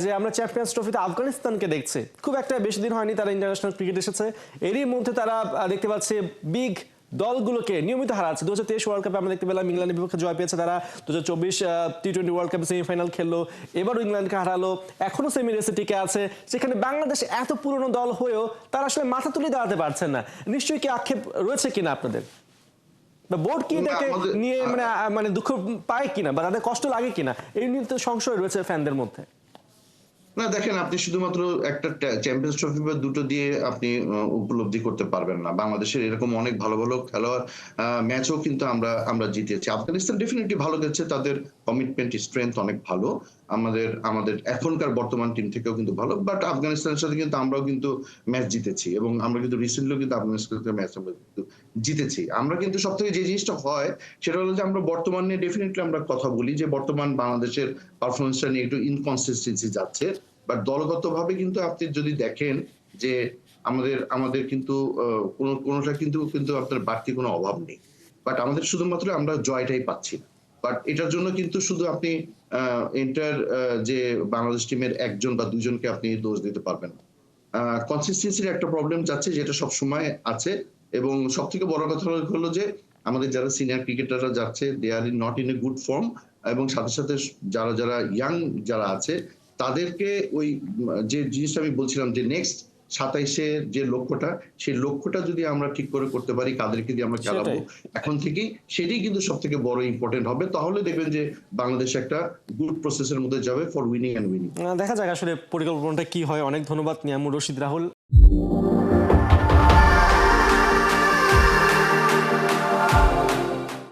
যে আমরা চ্যাম্পিয়ন্স ট্রফিতে আফগানিস্তানকে দেখছি, খুব একটা বেশি দিন হয়নি তারা ইন্টারন্যাশনাল ক্রিকেট এসেছে, এরই মধ্যে তারা দেখতে পাচ্ছি বিগ দলগুলোকে নিয়মিত হারাচ্ছে। 2023 ওয়ার্ল্ড কাপে আমরা দেখতে পেলাম ইংল্যান্ডের বিপক্ষে জয় পেয়েছে তারা, 2024 টি-20 ওয়ার্ল্ড কাপে সেমিফাইনাল খেললো, এবারও ইংল্যান্ডকে হারালো, এখনো সেমি রেসে টিকে আছে। সেখানে বাংলাদেশ এত পুরনো দল হয়েও তারা আসলে মাথা তুলে দাঁড়াতে পারছেন না। নিশ্চয়ই কি আক্ষেপ রয়েছে কিনা আপনাদের, বা বোর্ড কি এটাকে নিয়ে মানে দুঃখ পায় কিনা, বা তাদের কষ্ট লাগে কিনা, এই নিয়ে তো সংশয় রয়েছে ফ্যানদের মধ্যে। না দেখেন, আপনি শুধুমাত্র একটা চ্যাম্পিয়ন্স ট্রফি বা দুটো দিয়ে আপনি উপলব্ধি করতে পারবেন না। বাংলাদেশের এরকম অনেক ভালো ভালো খেলোয়াড় ম্যাচও কিন্তু আমরা জিতেছি। আফগানিস্তান ডেফিনেটলি ভালো খেলছে, তাদের কমিটমেন্ট স্ট্রেংথ অনেক ভালো। আমাদের এখনকার বর্তমান টিম থেকেও কিন্তু ভালো, বাট আফগানিস্তানের সাথে কিন্তু আমরাও কিন্তু ম্যাচ জিতেছি, এবং আমরা কিন্তু রিসেন্টলিও কিন্তু আফগানিস্তানের ম্যাচ আমরা কিন্তু জিতেছি। আমরা কিন্তু সব থেকে যে জিনিসটা হয় সেটা হলো যে আমরা বর্তমান নিয়ে ডেফিনেটলি আমরা কথা বলি যে বর্তমান বাংলাদেশের পারফরমেন্সটা নিয়ে একটু ইনকনসিস্টেন্সি যাচ্ছে। বাট দলগতভাবে কিন্তু আপনি যদি দেখেন যে আমাদের কিন্তু কোনোটা কিন্তু আপনার বাড়তি কোনো অভাব নেই। বাট আমাদের শুধুমাত্র আমরা জয়টাই পাচ্ছি না। বাট এটার জন্য কিন্তু শুধু আপনি এন্টার যে বাংলাদেশ টিমের একজন বা দুইজনকে আপনি দোষ দিতে পারবেন না। কনসিস্টেন্সির একটা প্রবলেম যাচ্ছে, যেটা সবসময় আছে। এবং সবথেকে বড় কথা হলো যে আমাদের যারা সিনিয়র ক্রিকেটাররা যাচ্ছে, they are not in a good form. এবং সাথে সাথে যারা ইয়াং যারা আছে তাদেরকে ওই যে জিনিসটা আমি বলছিলাম যে নেক্সট 27-এ যে লক্ষ্যটা, সেই লক্ষ্যটা যদি আমরা ঠিক করে করতে পারি, কাদেরকে দিয়ে আমরা খেলাবো এখন থেকেই, সেটাই কিন্তু সবথেকে বড় ইম্পর্টেন্ট হবে। তাহলে দেখবেন যে বাংলাদেশ একটা গুড প্রসেসের মধ্যে যাবে ফর উইনিং এন্ড উইনিং। দেখা যাক আসলে পরিকল্পনাটা কি হয়। অনেক ধন্যবাদ নিয়ামুর রশিদ রাহুল।